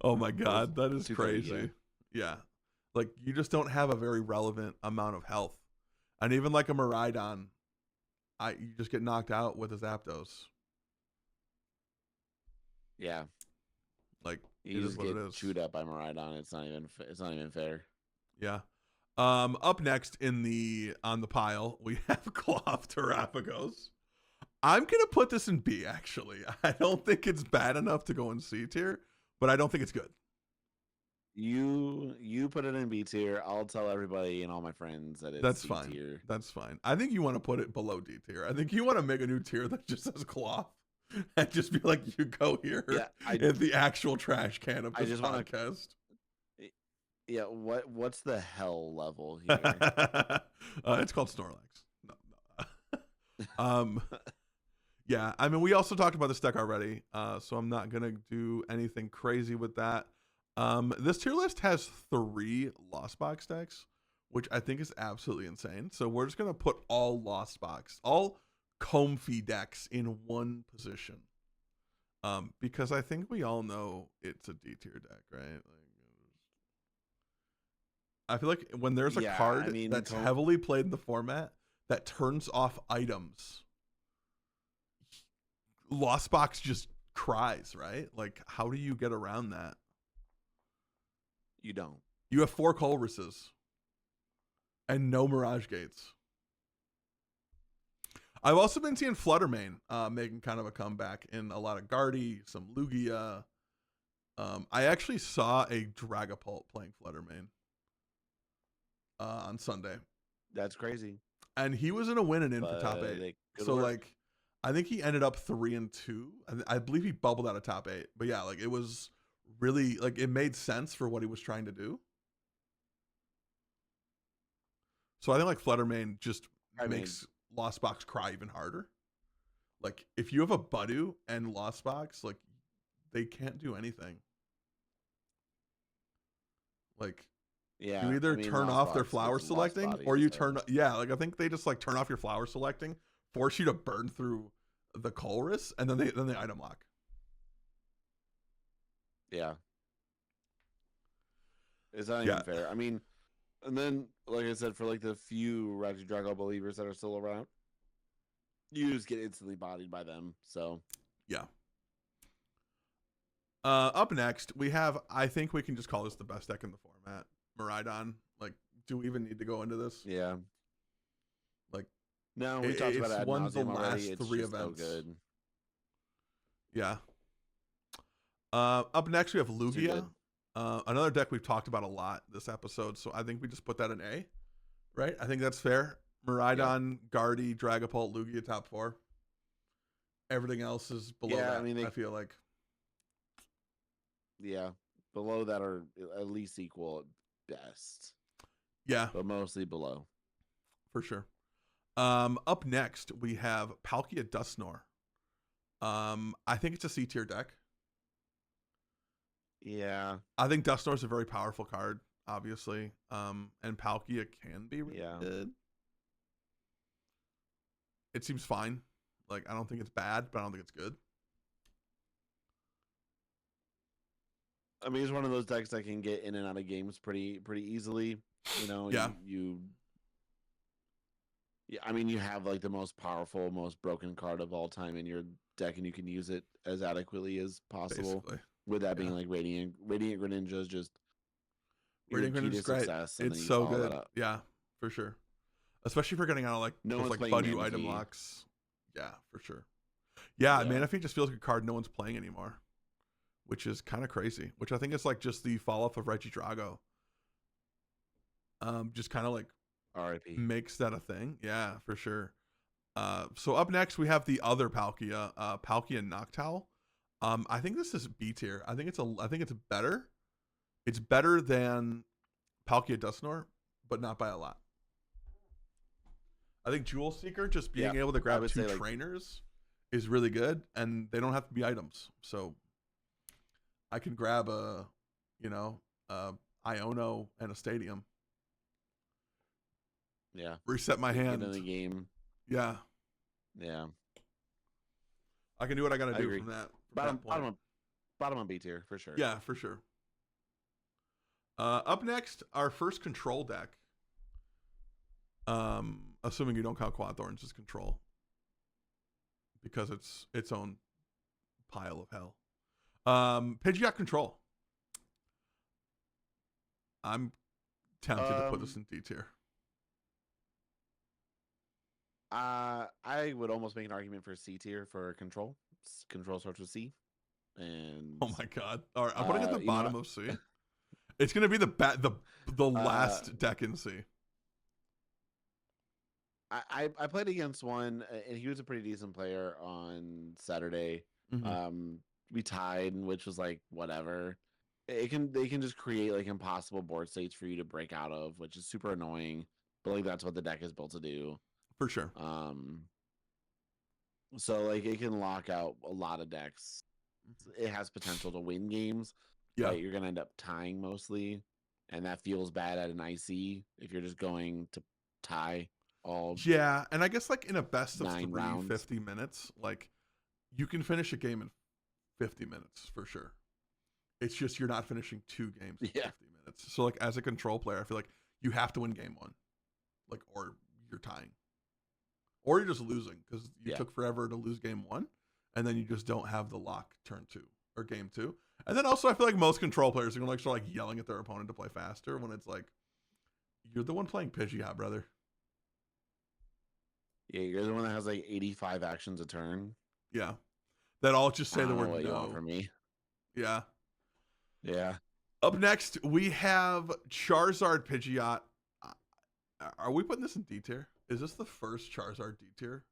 Oh my god, that is crazy. Yeah. Like you just don't have a very relevant amount of health. And even like a Miraidon, you just get knocked out with his Zapdos. Yeah. Like you just get chewed up by Miraidon. It's not even fair. Yeah. Up next on the pile, we have Cloth Terrapagos. I'm gonna put this in B. Actually, I don't think it's bad enough to go in C tier, but I don't think it's good. You put it in B tier. I'll tell everybody and all my friends that it's C tier. That's fine. I think you want to put it below D tier. I think you want to make a new tier that just says Cloth and just be like, you go here in the actual trash can of this podcast. Yeah, what's the hell level here? It's called Snorlax. No. Yeah, I mean, we also talked about this deck already, so I'm not gonna do anything crazy with that. This tier list has 3 Lost Box decks, which I think is absolutely insane. So we're just gonna put all Lost Box, all Comfy decks in one position, because I think we all know it's a D tier deck, right? Like, I feel like when there's a card that's heavily played in the format that turns off items, Lost Box just cries, right? Like, how do you get around that? You don't. You have 4 Colruses and no Mirage Gates. I've also been seeing Fluttermane making kind of a comeback in a lot of Guardy, some Lugia. I actually saw a Dragapult playing Fluttermane on Sunday. That's crazy. And he was in a win and in for top 8. So like, I think he ended up 3-2. I believe he bubbled out of top 8. But yeah, like it was really like it made sense for what he was trying to do. So I think like Fluttermane just makes Lost Box cry even harder. Like if you have a Budu and Lost Box, like they can't do anything. Like you either turn off their flower selecting or you turn like I think they just like turn off your flower selecting, force you to burn through the Colress, and then they item lock. Yeah. It's not even fair. I mean, and then like I said, for like the few Raggy Drago believers that are still around, you just get instantly bodied by them. So yeah. Up next, we have, I think we can just call this the best deck in the format, Miraidon. Like, do we even need to go into this? Yeah. Like, no, we talked about it. It's won the last 3 events. So good. Yeah. Up next, we have Lugia. Another deck we've talked about a lot this episode, so I think we just put that in A, right? I think that's fair. Miraidon, Guardy, Dragapult, Lugia, top 4. Everything else is below that, I mean, I feel like. Yeah, below that are at least equal at best. Yeah. But mostly below. For sure. Up next, we have Palkia Dusknoir. I think it's a C tier deck. Yeah. I think Dusknoir is a very powerful card, obviously. And Palkia can be really good. It seems fine. Like, I don't think it's bad, but I don't think it's good. I mean, it's one of those decks that can get in and out of games pretty easily. You know, Yeah. Yeah, I mean, you have like the most powerful, most broken card of all time in your deck, and you can use it as adequately as possible. Basically. With that being like Radiant Greninja is just Radiant your key Greninja to is great. success, and It's then you so follow good. that up. Yeah, for sure. Especially for getting out of like No those one's like playing Budu Manaphy. item locks. Yeah, for sure. Yeah, Yeah. Manaphy just feels like a card no one's playing anymore, which is kind of crazy. Which I think is like just the fall off of Reggie Drago. Just kind of like RIP. makes that a thing. Yeah, for sure. So up next we have the other Palkia, Palkia Noctowl. I think this is B tier. I think it's better. It's better than Palkia Dusknoir, but not by a lot. I think Jewel Seeker just being able to grab two trainers is really good, and they don't have to be items. So I can grab a, Iono and a Stadium. Yeah. Reset my hand. Get in the game. Yeah. Yeah. I can do what I got to do from that. Bottom of B tier for sure. Yeah, for sure. Up next, our first control deck. Assuming you don't count Quad Thorns as control, because it's its own pile of hell. Pidgeot control. I'm tempted to put this in D tier. I would almost make an argument for C tier for control. Control starts with C. And oh my god! All right, I'm putting it at the bottom of C. It's gonna be the last deck in C. I played against one, and he was a pretty decent player on Saturday. Mm-hmm. We tied, which was like whatever. They can just create like impossible board states for you to break out of, which is super annoying. But like that's what the deck is built to do. For sure. So like it can lock out a lot of decks. It has potential to win games. Yeah, but you're gonna end up tying mostly, and that feels bad at an IC if you're just going to tie all. Yeah, and I guess like in a best of 3 rounds. 50 minutes, like you can finish a game in 50 minutes for sure. It's just you're not finishing 2 games in 50 minutes. So like as a control player, I feel like you have to win game 1, like, or you're tying, or you're just losing because you took forever to lose game 1, and then you just don't have the lock turn 2 or game 2. And then also I feel like most control players are gonna like start like yelling at their opponent to play faster when it's like you're the one playing Pidgeot, brother. Yeah, you're the one that has like 85 actions a turn. Yeah, that all just say the word what no. You want from me. Yeah. Yeah. Up next, we have Charizard Pidgeot. Are we putting this in D tier? Is this the first Charizard D tier?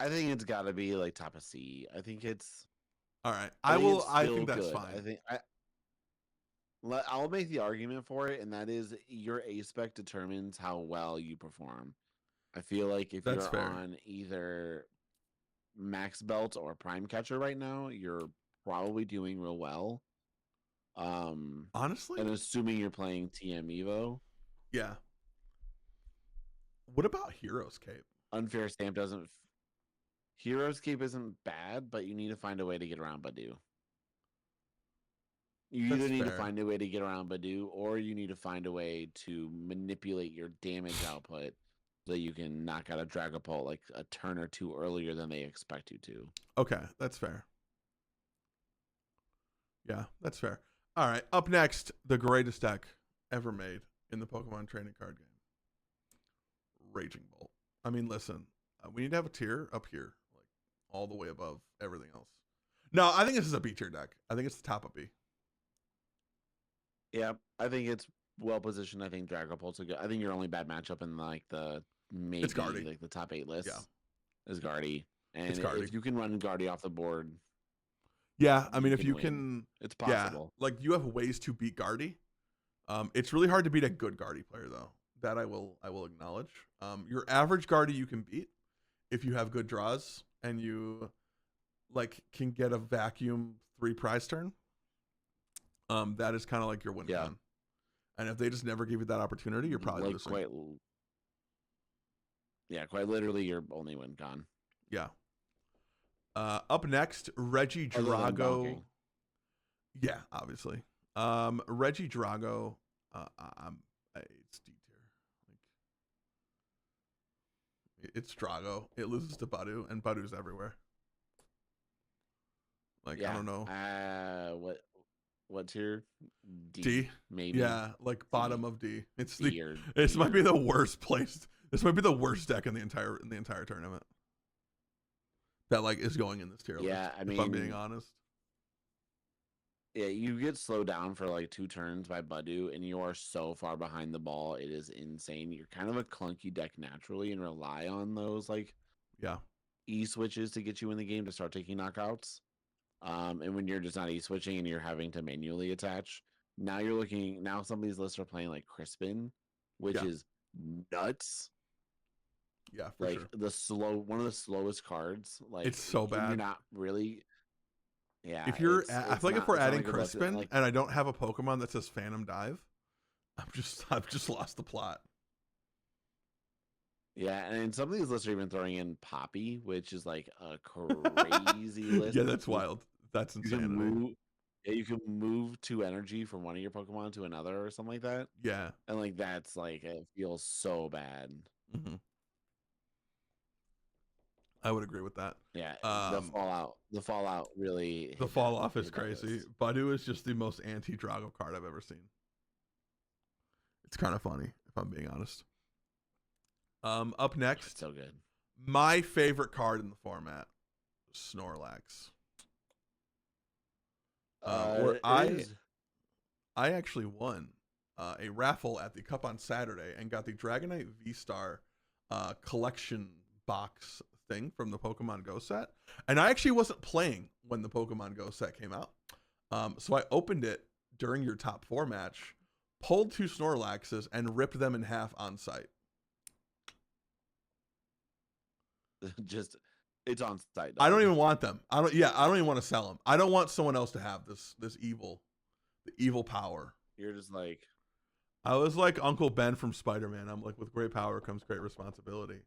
I think it's got to be like top of C. I think it's. All right. I think that's good. fine. I'll make the argument for it, and that is your A-Spec determines how well you perform. I feel like if you're on either Max Belt or Prime Catcher right now, you're probably doing real well. Honestly, and assuming you're playing TM Evo. Yeah. What about Hero's Cape? Unfair Stamp doesn't. Hero's Cape isn't bad, but you need to find a way to get around Badu. You either need to find a way to get around Badu, or you need to find a way to manipulate your damage output so you can knock out a Dragapult like a turn or 2 earlier than they expect you to. Okay, that's fair. Yeah, that's fair. All right, up next, the greatest deck ever made in the Pokemon trading card game. Raging Bolt. I mean, listen, we need to have a tier up here, like all the way above everything else. No, I think this is a B tier deck. I think it's the top of B. Yeah, I think it's well positioned. I think Dragapult's a good. I think your only bad matchup in like the maybe like the top 8 list is Guardy. And if you can run Guardy off the board. Yeah, I mean if you can, it's possible. Yeah, like you have ways to beat Guardy. It's really hard to beat a good Guardy player though. That I will acknowledge. Your average Guardy you can beat if you have good draws and you like can get a vacuum 3 prize turn. That is kind of like your win con. And if they just never give you that opportunity, you're probably losing. Yeah, quite literally, your only win gone. Yeah. Up next, Reggie Other than Drago. bonking. Yeah, obviously. Reggie Drago. It's D tier. It's Drago. It loses to Badu, and Badu's everywhere. Like, Yeah. I don't know. What tier? D. Maybe. Yeah, like bottom of D. It's D this might be or the worst place. This might be the worst deck in the entire tournament. That like is going in this tier list. Yeah, I mean, if I'm being honest. Yeah, you get slowed down for like 2 turns by Badu, and you are so far behind the ball. It is insane. You're kind of a clunky deck naturally and rely on those like Yeah. E switches to get you in the game to start taking knockouts. And when you're just not E switching and you're having to manually attach, now some of these lists are playing like Crispin, which is nuts. Yeah, for like sure. One of the slowest cards. Like it's so bad. You're not really. Yeah, if you're, I feel like if we're adding Crispin like, and I don't have a Pokemon that says Phantom Dive, I've just lost the plot. Yeah, and some of these lists are even throwing in Poppy, which is like a crazy list. Yeah, that's wild. That's insanity. You can move 2 energy from one of your Pokemon to another or something like that. Yeah, and like that's like it feels so bad. Mm-hmm. I would agree with that. Yeah, the fallout really. The fall off is crazy. Badu is just the most anti-Drago card I've ever seen. It's kind of funny, if I'm being honest. Up next, so good. My favorite card in the format, Snorlax. I actually won a raffle at the Cup on Saturday and got the Dragonite V-Star collection box thing from the Pokemon Go set. And I actually wasn't playing when the Pokemon Go set came out. So I opened it during your top 4 match, pulled 2 Snorlaxes, and ripped them in half on site. It's on site. I don't even want them. I don't even want to sell them. I don't want someone else to have the evil power. You're just like, I was like Uncle Ben from Spider-Man. I'm like, with great power comes great responsibility,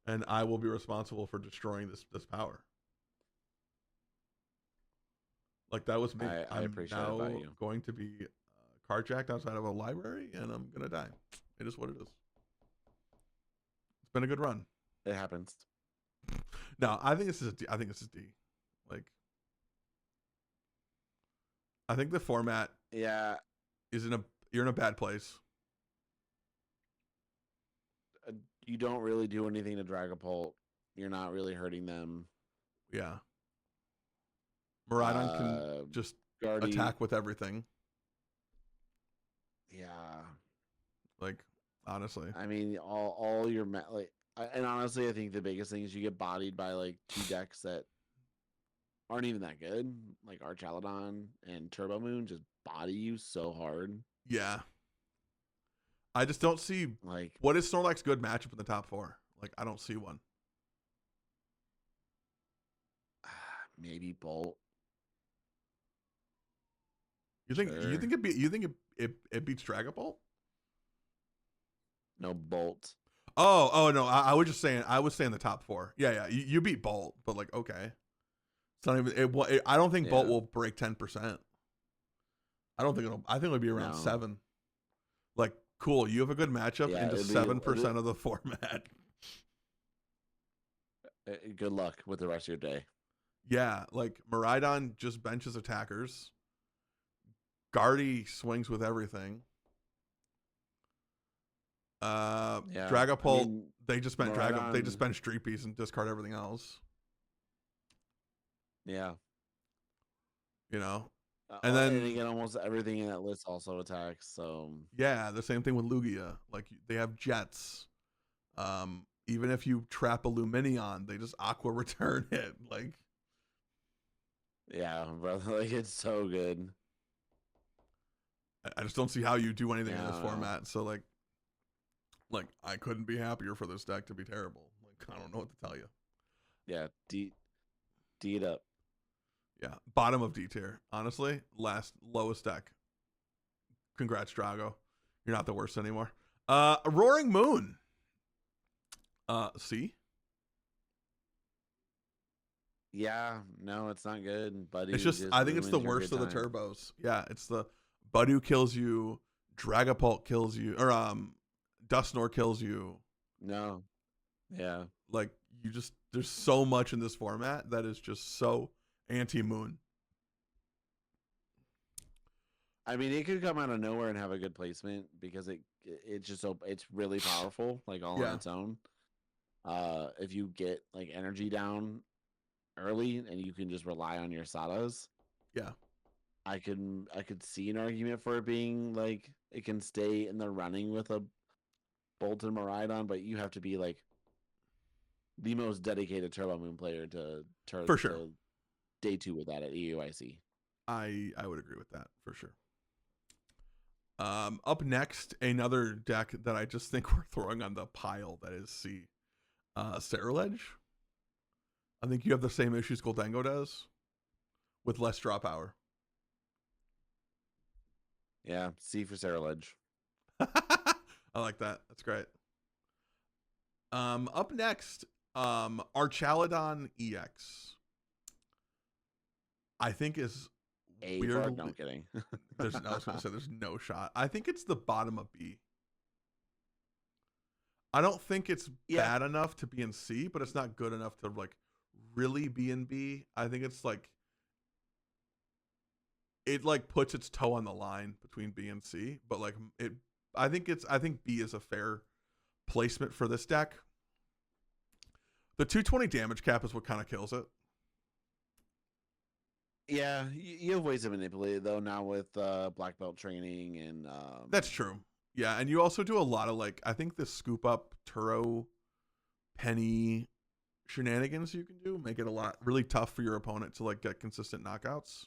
and I will be responsible for destroying this power. Like that was me. I appreciate it about you. Going to be carjacked outside of a library, and I'm gonna die. It is what it is. It's been a good run. It happens. No, I think this is D. Like, I think the format, you're in a bad place. You don't really do anything to Dragapult. You're not really hurting them. Yeah. Miraidon can just attack with everything. Yeah. Like, honestly. I mean, all your and honestly, I think the biggest thing is you get bodied by like 2 decks that aren't even that good, like Archaludon and Turbo Moon just body you so hard. Yeah. I just don't see like what is Snorlax good matchup in the top 4. Like I don't see one. Maybe Bolt. You think it beats Dragapult? No, Bolt. Oh no! I was saying the top 4. Yeah. You beat Bolt, but like okay, it's not even. I don't think Bolt will break 10%. I think it'll be around 7. Like cool, you have a good matchup into 7% of the format. Good luck with the rest of your day. Yeah, like Miraidon just benches attackers. Guardy swings with everything. Dragapult, they just bench Street Beast and discard everything else. Yeah. You know? And again, almost everything in that list also attacks, so yeah, the same thing with Lugia. Like they have jets. Even if you trap a Luminion, they just Aqua return it. Like yeah, brother, like it's so good. I just don't see how you do anything in this format. So like I couldn't be happier for this deck to be terrible. Like I don't know what to tell you. Yeah, D it up. Yeah, bottom of D tier. Honestly, lowest deck. Congrats, Drago. You're not the worst anymore. Roaring Moon. C. Yeah, no, it's not good. It's Buddy just just I think it's the ruins your worst good of the time. turbos. Yeah, it's the Budu kills you, Dragapult kills you, or Dusknoir kills you. No, yeah. Like you just there's so much in this format that is just so anti-moon. I mean, it could come out of nowhere and have a good placement because it's just so it's really powerful, like all on Yeah, its own. If you get like energy down early and you can just rely on your Sadas, yeah, I could see an argument for it being like it can stay in the running with a Bolton Miraidon, but you have to be like the most dedicated Turbo Moon player for sure. to day two with that at EUIC. I would agree with that for sure. Up next, another deck that I just think we're throwing on the pile that is C. Ceruledge. I think you have the same issues Goldango does with less draw power. Yeah, C for Ceruledge. I like that. That's great. Up next, Archaludon EX. I think is A weirdly. for no, I'm kidding. I was gonna say there's no shot. I think it's the bottom of B. I don't think it's bad enough to be in C, but it's not good enough to like really be in B. I think it's like it like puts its toe on the line between B and C, but like it I think B is a fair placement for this deck. The 220 damage cap is what kind of kills it. Yeah, you have ways to manipulate it though now with black belt training and That's true. Yeah, and you also do a lot of like I think the scoop up Turo penny shenanigans you can do make it a lot really tough for your opponent to like get consistent knockouts.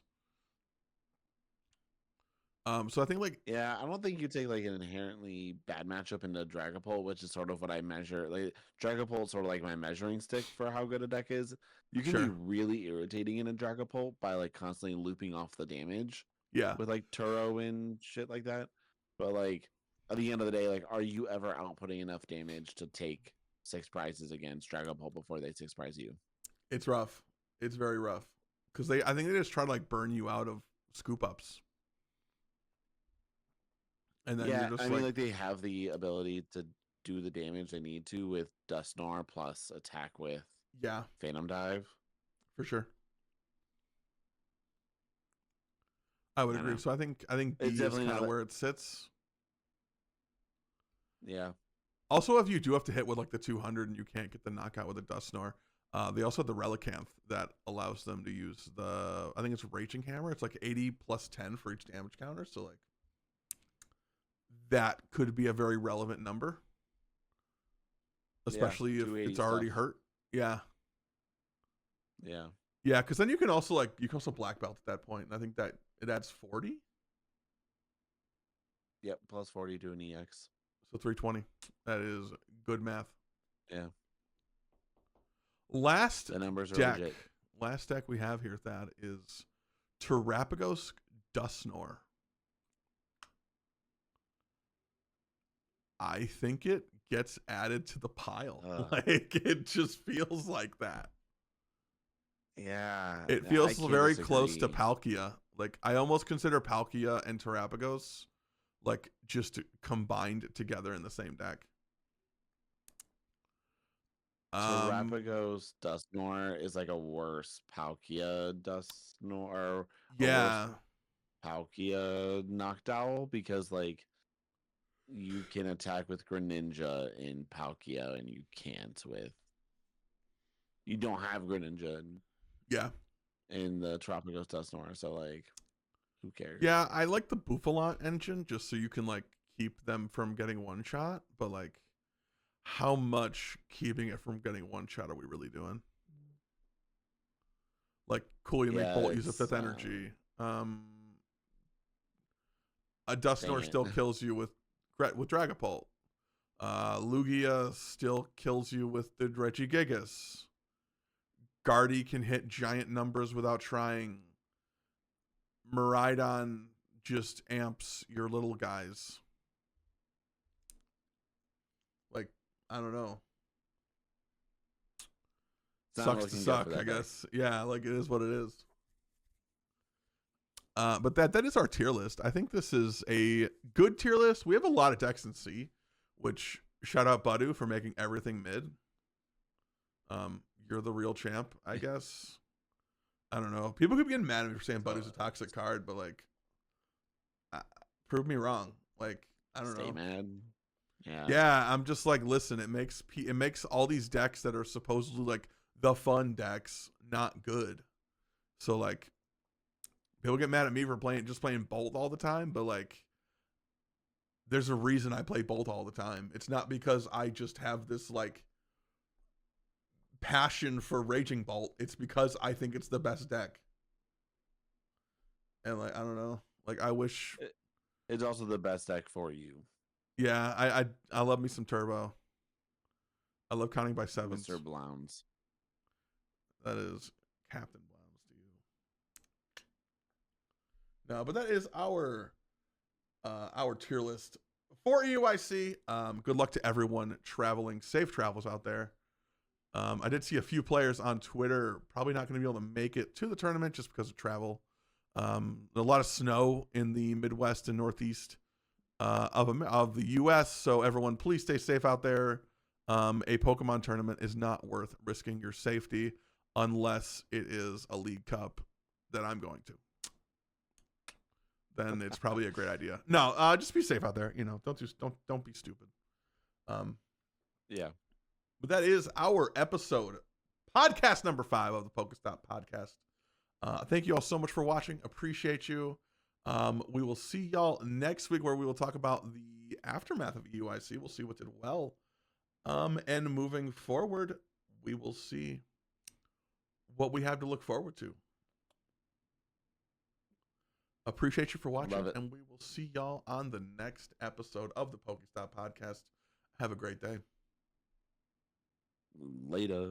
So I think like yeah, I don't think you take like an inherently bad matchup into Dragapult, which is sort of what I measure. Like Dragapult's sort of like my measuring stick for how good a deck is. You can be sure, really irritating in a Dragapult by like constantly looping off the damage yeah, with like Turo and shit like that. But like at the end of the day, like are you ever outputting enough damage to take 6 prizes against Dragapult before they 6 prize you? it's rough. It's very rough because I think they just try to like burn you out of scoop ups, and then you're Yeah, just I mean, like like they have the ability to do the damage they need to with Dusknoir plus attack with yeah, Phantom Dive. for sure. I would I agree. know. So I think B It's is definitely kind not of a where it sits. yeah. Also, if you do have to hit with like the 200 and you can't get the knockout with a Dusknoir, they also have the Relicanth that allows them to use the I think it's Raging Hammer. It's like 80 plus 10 for each damage counter. So like that could be a very relevant number, Yeah, especially if 280 it's already stuff. hurt. Yeah, Yeah. yeah, because then you can also black belt at that point, and I think that it adds 40, Yep, plus 40 to an EX. so 320. That is good math. Yeah. Last The numbers are deck, legit. last deck we have here, Thad, is Terapagos Dusknoir. I think it gets added to the pile. Like it just feels like that. Yeah. It I feels can't very close to disagree. Palkia. Like I almost consider Palkia and Terapagos like just combined together in the same deck. Terapagos Dusknoir is like a worse Palkia Dusknoir, a worse Yeah. Palkia Noctowl because like you can attack with Greninja in Palkia and you can't with you don't have Greninja Yeah. in the Tropicos Dusknoir, so like who cares? Yeah, I like the Bouffalot engine just so you can like keep them from getting one shot, but like how much keeping it from getting one shot are we really doing? Like cool, you make Yeah, Bolt use a it's fifth energy. A Dusknoir dang still it. kills you with Dragapult. Lugia still kills you with the Regigigas. Guardy can hit giant numbers without trying. Miraidon just amps your little guys. Like, I don't know. not sucks to looking good suck, for that I deck. guess. Yeah, like it is what it is. But that is our tier list. I think this is a good tier list. We have a lot of decks in C, which shout out Badu for making everything mid. You're the real champ, I guess. I don't know. People keep getting mad at me for saying Budu's a toxic card, but like, prove me wrong. Like, I don't know. Stay mad. Yeah. Yeah, I'm just like, listen. It makes all these decks that are supposedly like the fun decks not good. So like, people get mad at me for playing Bolt all the time, but like, there's a reason I play Bolt all the time. It's not because I just have this like passion for Raging Bolt. It's because I think it's the best deck. And like, I don't know. Like, I wish it's also the best deck for you. Yeah, I love me some Turbo. I love counting by sevens. Mr. Blounds. That is Captain Blounds to you. No, but that is our tier list for EUIC. Good luck to everyone traveling. Safe travels out there. I did see a few players on Twitter probably not going to be able to make it to the tournament just because of travel. A lot of snow in the Midwest and Northeast of the U.S. So everyone, please stay safe out there. A Pokemon tournament is not worth risking your safety unless it is a League Cup that I'm going to. Then it's probably a great idea. No, just be safe out there. You know, don't be stupid. Yeah. But that is our episode, podcast number 5 of the PokeStop podcast. Thank you all so much for watching. Appreciate you. We will see y'all next week where we will talk about the aftermath of EUIC. We'll see what did well. And moving forward, we will see what we have to look forward to. Appreciate you for watching, and we will see y'all on the next episode of the PokeStop podcast. Have a great day. Later.